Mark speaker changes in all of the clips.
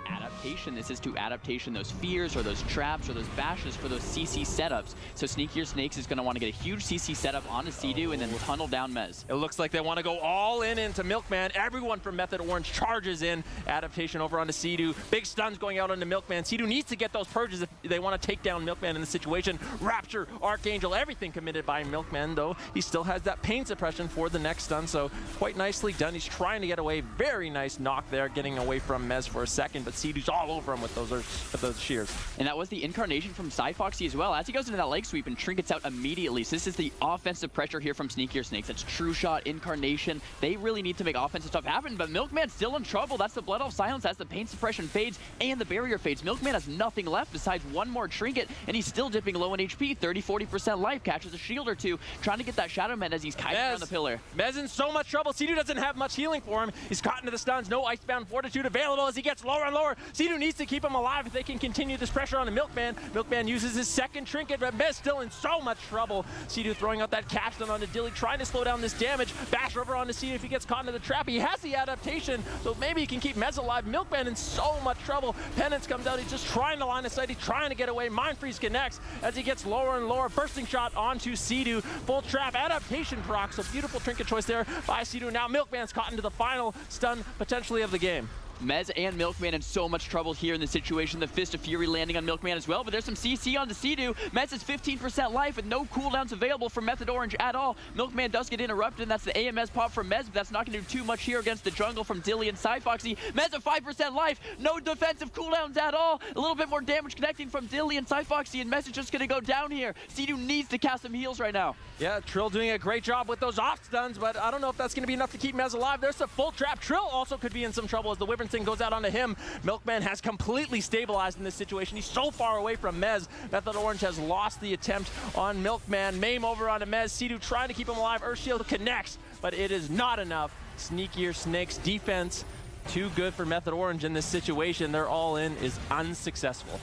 Speaker 1: adaptation. This is to adaptation those fears or those traps or those bashes for those CC setups. So Sneakier Snakes is going to want to get a huge CC setup onto Sea-Doo and then tunnel down Mez.
Speaker 2: It looks like they want to go all in into Milkman. Everyone from Method Orange charges in. Adaptation over onto Sea-Doo. Big stuns going out onto Milkman. Sea-Doo needs to get those purges if they want to take down Milkman in the situation. Rapture, Archangel, everything committed by Milkman, though he still has that pain suppression for the next stun, so quite nicely done. He's trying to get away. Very nice knock there, getting away from Mez for a second, but Sea-Doo's all over him with those shears.
Speaker 1: And that was the incarnation from Foxy as well, as he goes into that leg sweep and trinkets out immediately. So this is the offensive pressure here from Sneakier Snakes. That's True Shot, Incarnation. They really need to make offensive stuff happen, but Milkman's still in trouble. That's the Blood Elf Silence, that's the pain suppression fades, and the barrier fades. Milkman has nothing left besides one more trinket, and he's still dipping low in HP, 30-40% life, catches a shield or two, trying to get that Shadow Man as he's kiting around the pillar.
Speaker 2: Mez in so much trouble. Sea-Doo doesn't have much healing for him. He's caught into the stuns. No Icebound Fortitude available as he gets lower and lower. Sea-Doo needs to keep him alive if they can continue this pressure on the Milkman. Milkman uses his second trinket, but Mez still in so much trouble. Sea-Doo throwing out that capstone onto Dilly, trying to slow down this damage. Bash over onto Sea-Doo if he gets caught into the trap. He has the adaptation, so maybe he can keep Mez alive. Milkman in so much trouble. Penance comes out. He's just trying to line of sight. He's trying to get away. Mind Freeze connects as he gets lower and lower. Bursting shot onto Sea-Doo. Full trap. Adaptation proc. So beautiful trinket choice there by Sea-Doo. Now Milkman's caught into the final stun potentially of the game.
Speaker 1: Mez and Milkman in so much trouble here in this situation. The Fist of Fury landing on Milkman as well, but there's some CC on the Sea-Doo. Mez is 15% life with no cooldowns available for Method Orange at all. Milkman does get interrupted, and that's the AMS pop from Mez, but that's not going to do too much here against the jungle from Dilly and Foxy. Mez at 5% life, no defensive cooldowns at all. A little bit more damage connecting from Dilly and Foxy, and Mez is just going to go down here. Sea-Doo needs to cast some heals right now.
Speaker 2: Yeah, Trill doing a great job with those off stuns, but I don't know if that's going to be enough to keep Mez alive. There's a full trap. Trill also could be in some trouble as the Wyvern Sting goes out onto him. Milkman has completely stabilized in this situation. He's so far away from Mez. Method Orange has lost the attempt on Milkman. Maim over onto Mez. Sea-Doo trying to keep him alive. Earthshield connects, but it is not enough. Sneakier Snakes defense too good for Method Orange in this situation. Their all-in is unsuccessful.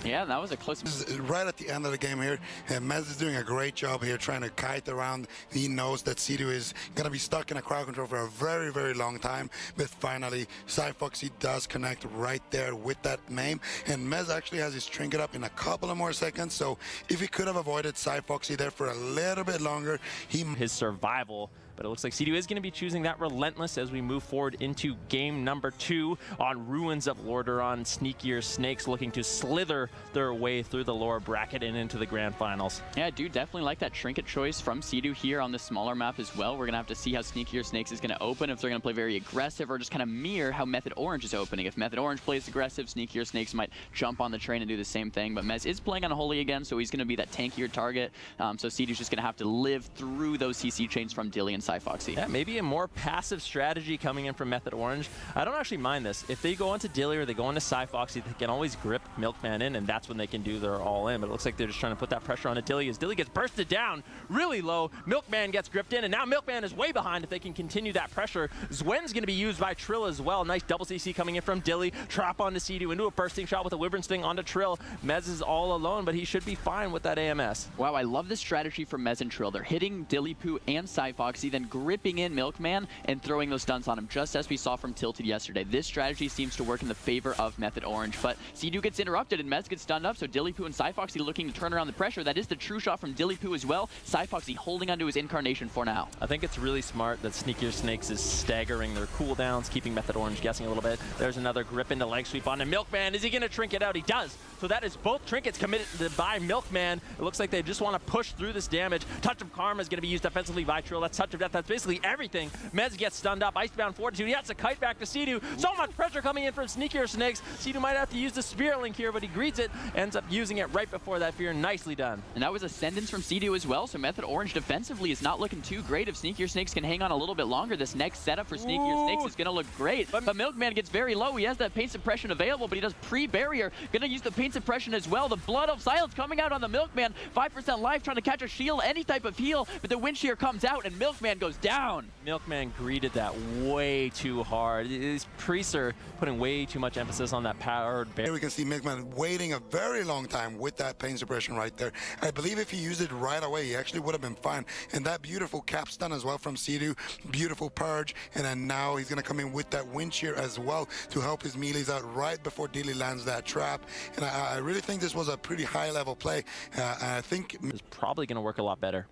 Speaker 1: Yeah, that was a close.
Speaker 3: Right at the end of the game here, and Mez is doing a great job here trying to kite around. He knows that Sea-Doo is going to be stuck in a crowd control for a very, very long time, but finally, Foxy does connect right there with that maim, and Mez actually has his trinket up in a couple of more seconds, so if he could have avoided Foxy there for a little bit longer, his
Speaker 2: survival. But it looks like Sea-Doo is going to be choosing that Relentless as we move forward into game number 2 on Ruins of Lordaeron. Sneakier Snakes looking to slither their way through the lower bracket and into the grand finals.
Speaker 1: Yeah, I do definitely like that trinket choice from Sea-Doo here on this smaller map as well. We're going to have to see how Sneakier Snakes is going to open, if they're going to play very aggressive or just kind of mirror how Method Orange is opening. If Method Orange plays aggressive, Sneakier Snakes might jump on the train and do the same thing. But Mez is playing Unholy again, so he's going to be that tankier target. So Sea-Doo's just going to have to live through those CC chains from Dilly and Foxy.
Speaker 2: Yeah, maybe a more passive strategy coming in from Method Orange. I don't actually mind this. If they go into Dilly or they go into Foxy, they can always grip Milkman in, and that's when they can do their all-in. But it looks like they're just trying to put that pressure on Dilly as Dilly gets bursted down really low. Milkman gets gripped in, and now Milkman is way behind if they can continue that pressure. Zwen's going to be used by Trill as well. Nice double CC coming in from Dilly. Trap onto Sea-Doo into a bursting shot with a Wyvern Sting onto Trill. Mez is all alone, but he should be fine with that AMS.
Speaker 1: Wow, I love this strategy from Mez and Trill. They're hitting Dilly Poo and Foxy, then gripping in Milkman and throwing those stuns on him, just as we saw from Tilted yesterday. This strategy seems to work in the favor of Method Orange, but Sea-Doo gets interrupted and Mez gets stunned up, so Dilly Poo and Foxy looking to turn around the pressure. That is the true shot from Dilly Poo as well. Foxy holding onto his incarnation for now.
Speaker 2: I think it's really smart that Sneakier Snakes is staggering their cooldowns, keeping Method Orange guessing a little bit. There's another grip into leg sweep on him. Milkman, is he going to trinket out? He does. So that is both trinkets committed by Milkman. It looks like they just want to push through this damage. Touch of Karma is going to be used defensively by Trill. That's Touch of Death. That's basically everything. Mez gets stunned up. Icebound Fortitude. He has to kite back to Sea-Doo. So much pressure coming in from Sneakier Snakes. Sea-Doo might have to use the Spirit Link here, but he greets it. Ends up using it right before that fear. Nicely done.
Speaker 1: And that was Ascendance from Sea-Doo as well, so Method Orange defensively is not looking too great. If Sneakier Snakes can hang on a little bit longer, this next setup for Sneakier Snakes is going to look great. But Milkman gets very low. He has that pain suppression available, but he does pre-barrier. Going to use the pain suppression as well. The Blood Elf Silence coming out on the Milkman. 5% life, trying to catch a shield, any type of heal, but the wind shear comes out and Milkman goes down.
Speaker 2: Milkman greeted that way too hard. His priests are putting way too much emphasis on that powered barrier.
Speaker 3: Here we can see Milkman waiting waiting a very long time with that pain suppression right there. I believe if he used it right away, he actually would have been fine. And that beautiful cap stun as well from Sea-Doo, beautiful purge, and then now he's going to come in with that wind shear as well to help his melees out right before Dilly lands that trap. And I really think this was a pretty high level play. And I think
Speaker 2: It's probably going to work a lot better.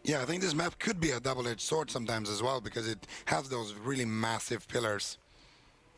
Speaker 3: yeah, I think this map could be a double-edged sword sometimes as well because it has those really massive pillars.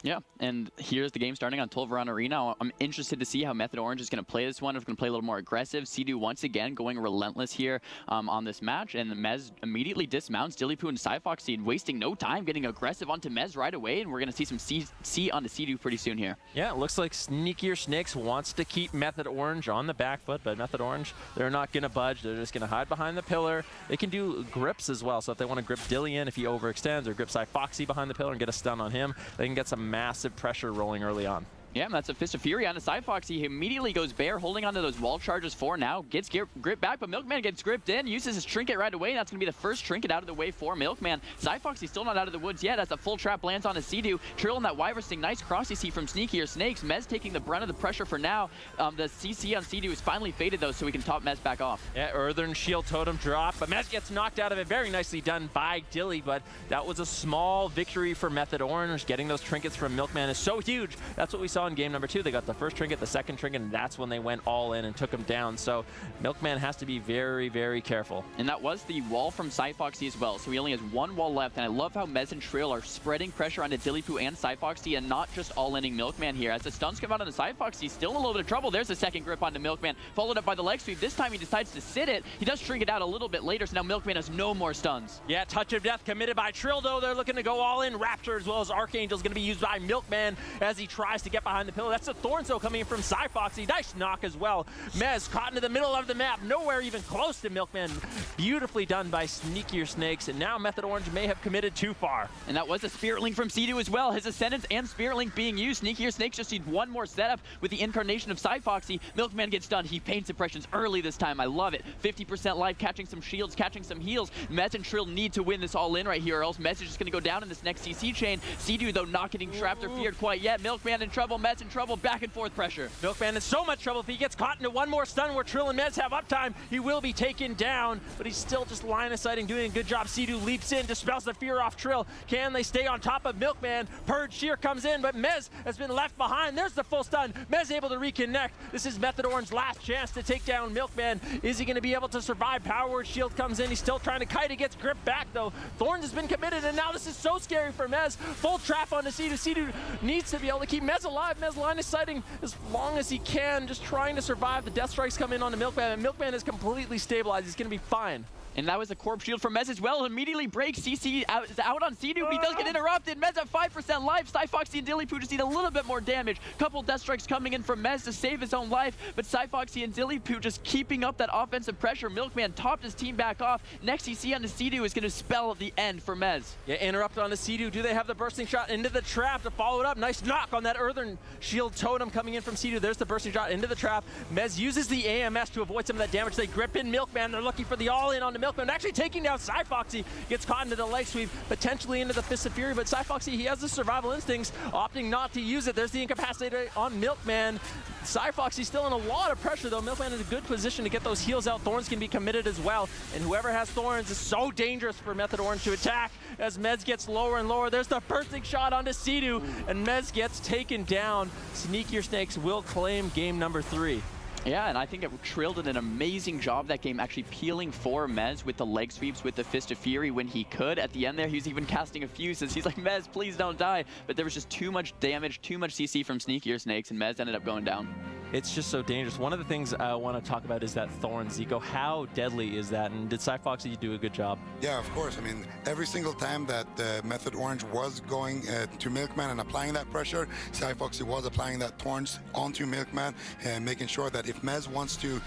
Speaker 1: Yeah, and here's the game starting on Tolvaran Arena. I'm interested to see how Method Orange is going to play this one. If going to play a little more aggressive. Sea-Doo once again going relentless here on this match, and Mez immediately dismounts Dillypoo and Cyfoxy, wasting no time, getting aggressive onto Mez right away, and we're going to see some C onto Sea-Doo pretty soon here.
Speaker 2: Yeah, it looks like Sneakier Snakes wants to keep Method Orange on the back foot, but Method Orange, they're not going to budge. They're just going to hide behind the pillar. They can do grips as well, so if they want to grip Dilly in if he overextends, or grip Cyfoxy behind the pillar and get a stun on him, they can get some massive pressure rolling early on.
Speaker 1: Yeah, that's a Fist of Fury on the Cyfoxy. He immediately goes bare, holding onto those wall charges for now. Gets grip back, but Milkman gets gripped in, uses his trinket right away, and that's going to be the first trinket out of the way for Milkman. Cyfoxy still not out of the woods yet as a full trap lands on a Sea-Doo. Trill in that Wyvern Sting, nice cross CC from Sneakier Snakes. Mez taking the brunt of the pressure for now. The CC on Sea-Doo is finally faded though, so we can top Mez back off.
Speaker 2: Yeah, Earthern Shield Totem drop, but Mez gets knocked out of it. Very nicely done by Dilly, but that was a small victory for Method Orange. Getting those trinkets from Milkman is so huge. That's what we saw in game number 2. They got the first trinket, the second trinket, and that's when they went all in and took him down. So Milkman has to be very, very careful.
Speaker 1: And that was the wall from Cyfoxy as well. So he only has one wall left, and I love how Mez and Trill are spreading pressure onto Dillypoo and Cyfoxy and not just all-inning Milkman here. As the stuns come out on the Cyfoxy, still in a little bit of trouble. There's a second grip onto Milkman, followed up by the leg sweep. This time he decides to sit it. He does shrink it out a little bit later, so now Milkman has no more stuns.
Speaker 2: Yeah, Touch of Death committed by Trill, though. They're looking to go all in. Raptor as well as Archangel's going to be used by Milkman as he tries to get behind the pillar. That's the Thorns, though, coming in from Cyfoxy. Nice knock as well. Mez caught into the middle of the map, nowhere even close to Milkman. Beautifully done by Sneakier Snakes, and now Method Orange may have committed too far.
Speaker 1: And that was a Spirit Link from Sea-Doo as well. His Ascendance and Spirit Link being used. Sneakier Snakes just need one more setup with the incarnation of Cyfoxy. Milkman gets done. He pain suppressions early this time. I love it. 50% life, catching some shields, catching some heals. Mez and Trill need to win this all in right here, or else Mez is just going to go down in this next CC chain. Sea-Doo, though, not getting trapped or feared quite yet. Milkman in trouble, Mez in trouble, back and forth pressure.
Speaker 2: Milkman in so much trouble. If he gets caught into one more stun where Trill and Mez have uptime, he will be taken down, but he's still just line of sighting, doing a good job. Sea-Doo leaps in, dispels the fear off Trill. Can they stay on top of Milkman? Purge Shear comes in, but Mez has been left behind. There's the full stun. Mez able to reconnect. This is Method Orange's last chance to take down Milkman. Is he going to be able to survive? Power Word Shield comes in. He's still trying to kite. He gets gripped back, though. Thorns has been committed, and now this is so scary for Mez. Full trap onto Sea-Doo. Sea-Doo needs to be able to keep Mez alive. Mez line of sighting as long as he can, just trying to survive. The Death Strikes come in on the Milkman, and Milkman is completely stabilized. He's going to be fine.
Speaker 1: And that was a Corpse Shield from Mez as well. Immediately breaks CC out on Sea-Doo, but he does get interrupted. Mez at 5% life. Cyfoxy and Dillypoo just need a little bit more damage. Couple Death Strikes coming in from Mez to save his own life, but Cyfoxy and Dillypoo just keeping up that offensive pressure. Milkman topped his team back off. Next CC on the Sea-Doo is going to spell the end for Mez.
Speaker 2: Yeah, interrupted on the Sea-Doo. Do they have the bursting shot into the trap to follow it up? Nice knock on that Earthern Shield Totem coming in from Sea-Doo. There's the bursting shot into the trap. Mez uses the AMS to avoid some of that damage. They grip in Milkman. They're looking for the all-in on the Milkman. Actually taking down Cyfoxy, gets caught into the leg sweep, potentially into the Fist of Fury, but Cyfoxy, he has the survival instincts, opting not to use it. There's the incapacitator on Milkman. Cyfoxy's still in a lot of pressure, though. Milkman in a good position to get those heals out. Thorns can be committed as well, and whoever has Thorns is so dangerous for Method Orange to attack as Mez gets lower and lower. There's the bursting shot onto Sea-Doo, and Mez gets taken down. Sneakier Snakes will claim game number 3.
Speaker 1: Yeah, and I think Trill did an amazing job that game, actually peeling for Mez with the leg sweeps, with the Fist of Fury when he could. At the end there, he was even casting a fuses. He's like, Mez, please don't die. But there was just too much damage, too much CC from Sneakier Snakes, and Mez ended up going down.
Speaker 2: It's just so dangerous. One of the things I want to talk about is that Thorns. Zico, how deadly is that? And did Cyfoxy do a good job?
Speaker 3: Yeah, of course. I mean, every single time that Method Orange was going to Milkman and applying that pressure, Cyfoxy was applying that Thorns onto Milkman and making sure that if Mez wants to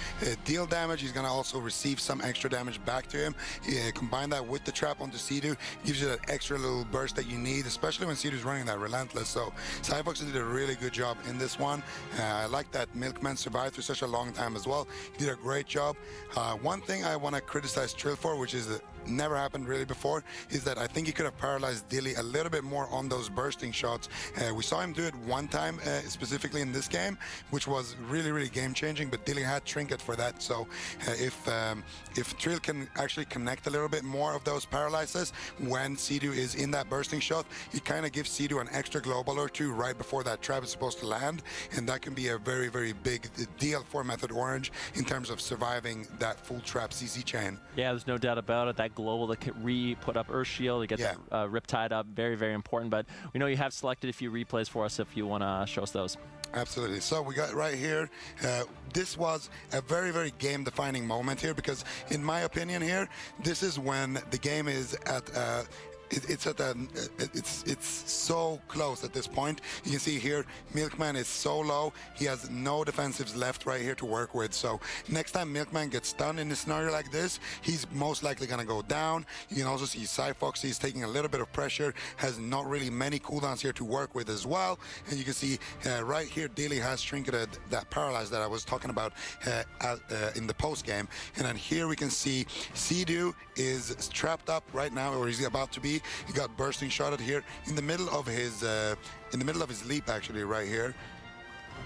Speaker 3: deal damage, he's going to also receive some extra damage back to him. Combine that with the trap onto Sea-Doo, gives you that extra little burst that you need, especially when Sea-Doo's running that Relentless. So Cyfoxy did a really good job in this one. I like that Milkman survived for such a long time as well. He did a great job. One thing I want to criticize Trill for, which is never happened really before, is that I think he could have paralyzed Dilly a little bit more on those bursting shots. We saw him do it one time, specifically in this game, which was really, really game-changing, but Dilly had Trinket for that. So if Trill can actually connect a little bit more of those paralyzes when Sea-Doo is in that bursting shot, it kind of gives Sea-Doo an extra global or two right before that trap is supposed to land, and that can be a very, very big deal for Method Orange in terms of surviving that full trap CC chain.
Speaker 2: Yeah, there's no doubt about it. That global that could put up Earth Shield to get that Riptide up, very, very important. But we know you have selected a few replays for us if you want to show us those.
Speaker 3: Absolutely. So we got right here, this was a very, very game-defining moment here, because in my opinion here, this is when the game is at it's so close at this point. You can see here, Milkman is so low, he has no defensives left right here to work with. So next time Milkman gets stunned in a scenario like this, he's most likely gonna go down. You can also see Cyfox, he's taking a little bit of pressure, has not really many cooldowns here to work with as well. And you can see right here, Dilly has trinketed that paralyze that I was talking about in the post game. And then here we can see Sea-Doo is trapped up right now, or he's about to be. He got bursting shotted here in the middle of his leap, actually, right here.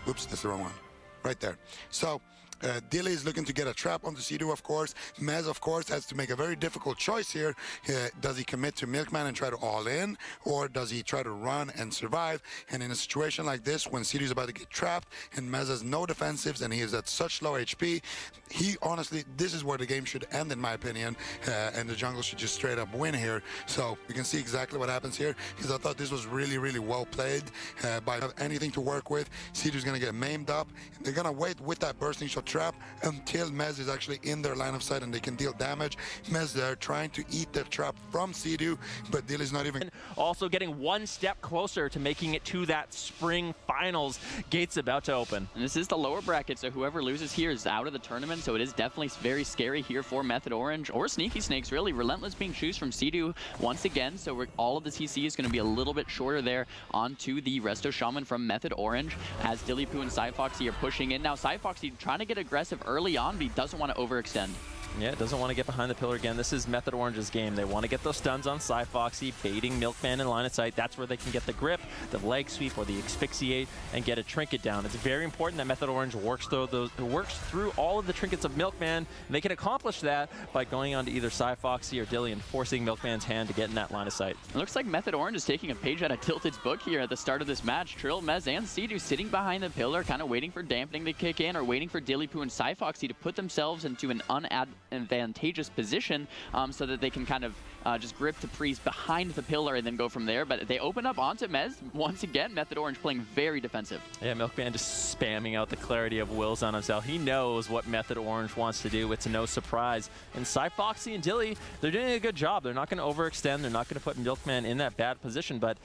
Speaker 3: Oops, that's the wrong one. Right there. So Dilly is looking to get a trap onto Sea-Doo, of course. Mez, of course, has to make a very difficult choice here. Does he commit to Milkman and try to all in, or does he try to run and survive? And in a situation like this, when Sea-Doo is about to get trapped and Mez has no defensives and he is at such low HP, he honestly, this is where the game should end, in my opinion, and the jungle should just straight up win here. So you can see exactly what happens here, because I thought this was really, really well played by anything to work with. Sea-Doo's going to get maimed up. They're going to wait with that bursting shot trap until Mez is actually in their line of sight and they can deal damage. Mez there trying to eat the trap from Sea-Doo, but Dilly's not even.
Speaker 2: Also getting one step closer to making it to that spring finals. Gates about to open.
Speaker 1: And this is the lower bracket, so whoever loses here is out of the tournament, so it is definitely very scary here for Method Orange, or Sneaky Snakes, really. Relentless being choose from Sea-Doo once again, so all of the CC is going to be a little bit shorter there onto the Resto Shaman from Method Orange, as Dillypoo and Cyfoxy are pushing in. Now Cyfoxy trying to get aggressive early on, but he doesn't want to overextend.
Speaker 2: Yeah, doesn't want to get behind the pillar again. This is Method Orange's game. They want to get those stuns on Cyfoxy, baiting Milkman in line of sight. That's where they can get the grip, the leg sweep, or the asphyxiate, and get a trinket down. It's very important that Method Orange works through all of the trinkets of Milkman, and they can accomplish that by going on to either Cyfoxy or Dilly and forcing Milkman's hand to get in that line of sight.
Speaker 1: It looks like Method Orange is taking a page out of Tilted's book here at the start of this match. Trill, Mez, and Sea-Doo sitting behind the pillar, kind of waiting for dampening to kick in, or waiting for Dillypoo and Cyfoxy to put themselves into an unadvantageous position so that they can kind of just grip to Priest behind the pillar and then go from there. But they open up onto Mez. Once again, Method Orange playing very defensive.
Speaker 2: Yeah, Milkman just spamming out the clarity of wills on himself. He knows what Method Orange wants to do. It's no surprise. And Cyfoxy and Dilly, they're doing a good job. They're not going to overextend. They're not going to put Milkman in that bad position. But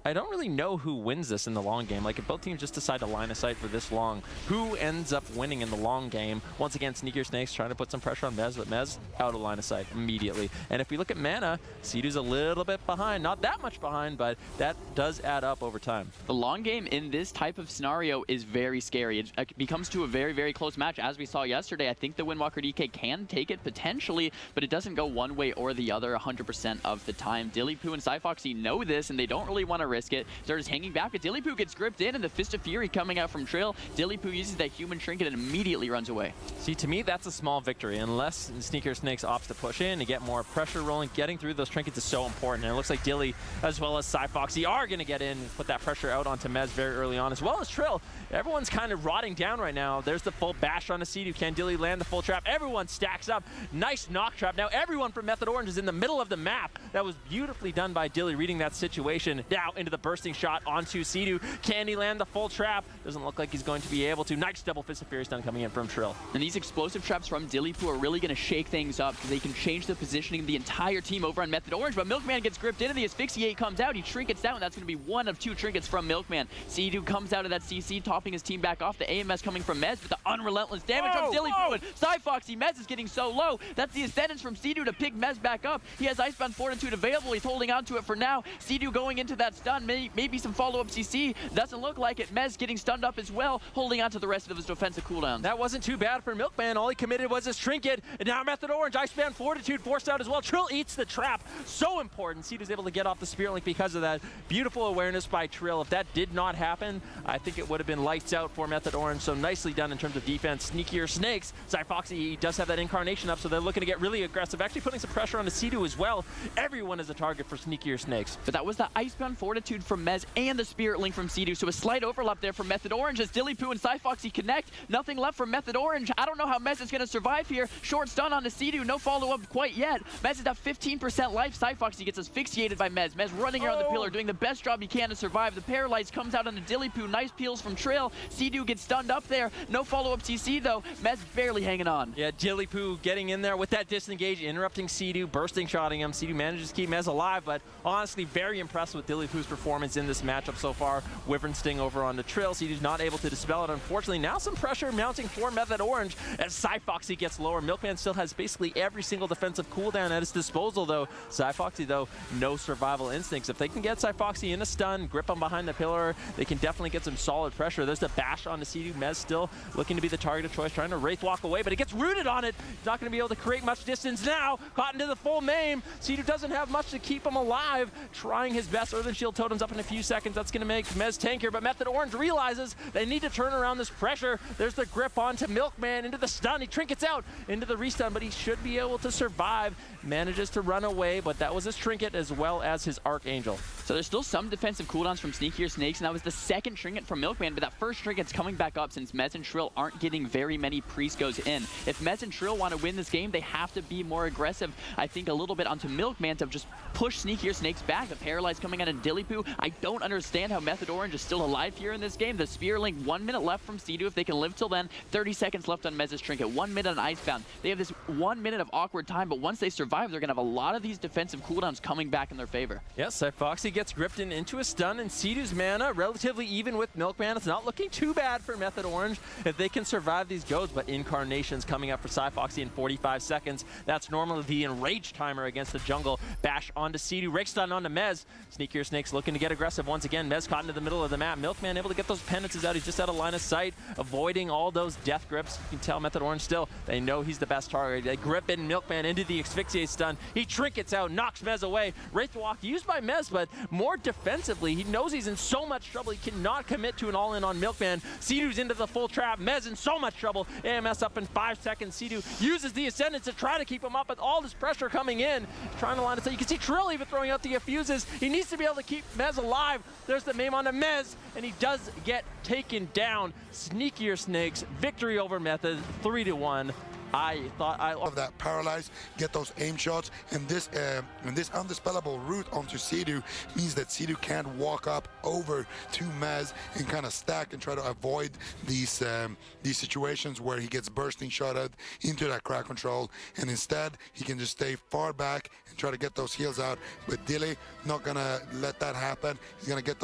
Speaker 2: I don't really know who wins this in the long game. Like, if both teams just decide to line of sight for this long, who ends up winning in the long game? Once again, Sneakier Snakes trying to put some pressure on Mez, but Mez out of line of sight immediately. And if we look at mana, Sea-Doo's a little bit behind. Not that much behind, but that does add up over time.
Speaker 1: The long game in this type of scenario is very scary. It becomes to a very, very close match. As we saw yesterday, I think the Windwalker DK can take it potentially, but it doesn't go one way or the other 100% of the time. Dillypoo and Cyfoxy know this, and they don't really want to risk it. They're just hanging back, but Dillypoo gets gripped in, and the Fist of Fury coming out from Trill. Dillypoo uses that human trinket and immediately runs away.
Speaker 2: See, to me, that's a small victory. Unless Sneaker Snakes opts to push in to get more pressure rolling, getting through those trinkets is so important. And it looks like Dilly, as well as Cyfoxy, are going to get in and put that pressure out onto Mez very early on, as well as Trill. Everyone's kind of rotting down right now. There's the full bash on a Sea-Doo. Can Dilly land the full trap? Everyone stacks up. Nice knock trap. Now everyone from Method Orange is in the middle of the map. That was beautifully done by Dilly, reading that situation. Now into the bursting shot onto Sea-Doo. Can he land the full trap? Doesn't look like he's going to be able to. Nice double Fist of Fury stun coming in from Trill.
Speaker 1: And these explosive traps from Dillypoo are really going to shake things up, because they can change the positioning of the entire team over on Method Orange. But Milkman gets gripped in, and the asphyxiate comes out. He trinkets down. That's going to be one of two trinkets from Milkman. Sea-Doo comes out of that CC, topping his team back off. The AMS coming from Mez, but the unrelentless damage from Dillypoo and Cyfoxy. Mez is getting so low. That's the ascendance from Sea-Doo to pick Mez back up. He has Icebound Fortitude available. He's holding on to it for now. Sea-Doo going into that stun, maybe some follow-up CC. Doesn't look like it. Mez getting stunned up as well, holding on to the rest of his defensive cooldowns.
Speaker 2: That wasn't too bad for Milkman. All he committed was his trinket, and now Method Orange, Ice Band Fortitude forced out as well. Trill eats the trap. So important. Seed was able to get off the Spirit Link because of that. Beautiful awareness by Trill. If that did not happen, I think it would have been lights out for Method Orange. So nicely done in terms of defense. Sneakier Snakes. Zyfoxy does have that incarnation up, so they're looking to get really aggressive, actually putting some pressure on the C2 as well. Everyone is a target for Sneakier Snakes.
Speaker 1: But that was the Icebound Fortitude from Mez and the Spirit Link from C2, so a slight overlap there for Method Orange as Dillypoo and Zyfoxy connect. Nothing left for Method Orange. I don't know how Mez is going to survive here. Short stun on the C2, no follow-up quite yet. Mez is at 15% life. Zyfoxy gets asphyxiated by Mez. Mez running around the pillar, doing the best job he can to survive. The Paralyze comes out on the Dillypoo. Nice peels from Trill. C2 gets stunned up there. No follow-up CC though. Mez barely hanging on.
Speaker 2: Yeah, Dillypoo getting in there with that disengage, interrupting C2, bursting shotting him. C2 manages to keep Mez alive, but honestly very impressed with Dillypoo's performance in this matchup so far. Wyvern Sting over on the Trill. C2's not able to dispel it, unfortunately. Now some pressure mounting for Method Orange as Zyfoxy gets lower. Milkman still has basically every single defensive cooldown at his disposal though. Zyfoxy though, no survival instincts. If they can get Zyfoxy in a stun, grip him behind the pillar, they can definitely get some solid pressure. There's the bash on the C2. Mez still looking to be the target of choice, trying to Wraith walk away, but it gets rooted on it. He's not going to be able to create much distance now. Caught into the full maim. C2 doesn't have much to keep him alive. Trying his best. Earthen Shield totems up in a few seconds. That's going to make Mez tankier, but Method Orange realizes they need to turn around this pressure. There's the grip onto Milkman, into the stun. He trinkets out into the restun, but he should be able to survive. Manages to run away, but that was his trinket as well as his Archangel.
Speaker 1: So there's still some defensive cooldowns from Sneakier Snakes, and that was the second trinket from Milkman, but that first trinket's coming back up since Mez and Trill aren't getting very many priest goes in. If Mez and Trill want to win this game, they have to be more aggressive, I think, a little bit onto Milkman to just push Sneakier Snakes back. The Paralyze coming out of Dillypoo. I don't understand how Method Orange is still alive here in this game. The Spear Link, 1 minute left from C2 if they can live till then. 30 seconds left on Mez's trinket, 1 minute on Icebound. They have this 1 minute of awkward time, but once they survive, they're going to have a lot of these defensive cooldowns coming back in their favor.
Speaker 2: Yes, Foxy gets gripped into a stun, and C2's mana relatively even with Milkman. It's not looking too bad for Method Orange if they can survive these goes, but Incarnation's coming up for Foxy in 45 seconds. That's normally the enrage timer against the jungle. Bash onto C2, Rake stun onto Mez. Sneakier Snakes looking to get aggressive once again. Mez caught into the middle of the map. Milkman able to get those penances out. He's just out of line of sight, avoiding all those death grips. You can tell Method Orange still, they know he's the best target. They grip in Milkman into the asphyxiate stun. He trinkets out, knocks Mez away. Wraith Walk used by Mez, but more defensively. He knows he's in so much trouble. He cannot commit to an all-in on Milkman. C2's into the full trap. Mez in so much trouble. AMS up in 5 seconds. C2 uses the Ascendance to try to keep him up with all this pressure coming in. Trying to line it up. You can see Trill even throwing out the Affuses. He needs to be able to keep Mez alive. There's the maim onto Mez, and he does get taken down. Sneakier Snakes, victory over Method, 3-1. I love
Speaker 3: that Paralyze, get those aim shots, and this undispellable route onto C2 means that C2 can't walk up over to Mez and kind of stack and try to avoid these situations where he gets bursting shot at into that crowd control, and instead he can just stay far back and try to get those heals out. But Dilly not gonna let that happen. He's gonna get those